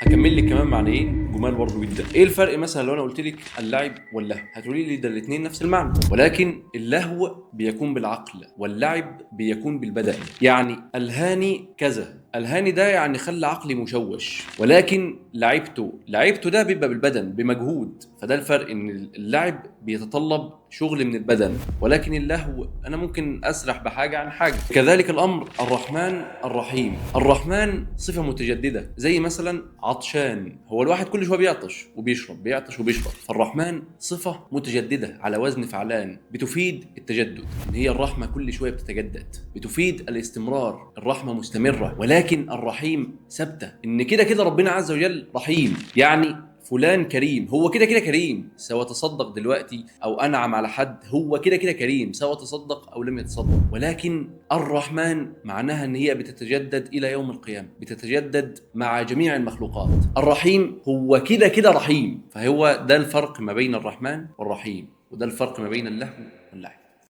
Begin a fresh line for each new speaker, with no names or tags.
هكمل لك كمان معنيين جمال برضه جدا. ايه الفرق مثلا لو انا قلت لك اللعب واللهو؟ هتقولي لي ده الاثنين نفس المعنى، ولكن اللهو بيكون بالعقل واللعب بيكون بالبدن. يعني الهاني كذا، الهاني ده يعني خلى عقلي مشوش، ولكن لعبته ده بيبقى بالبدن بمجهود. فده الفرق، ان اللعب بيتطلب شغل من البدن، ولكن اللهو انا ممكن اسرح بحاجه عن حاجه. كذلك الامر الرحمن الرحيم. الرحمن صفه متجدده، زي مثلا عطشان، هو الواحد كل شويه بيعطش وبيشرب، بيعطش وبيشرب. فالرحمن صفه متجدده على وزن فعلان، بتفيد التجدد، ان هي الرحمه كل شويه بتتجدد، بتفيد الاستمرار، الرحمه مستمره. ولكن الرحيم ثابته، ان كده كده ربنا عز وجل رحيم. يعني فلان كريم، هو كده كده كريم، سواء تصدق دلوقتي او انعم على حد، هو كده كده كريم سواء تصدق او لم يتصدق. ولكن الرحمن معناها ان هي بتتجدد الى يوم القيامه، بتتجدد مع جميع المخلوقات. الرحيم هو كده كده رحيم. فهو ده الفرق ما بين الرحمن والرحيم، وده الفرق ما بين اللهو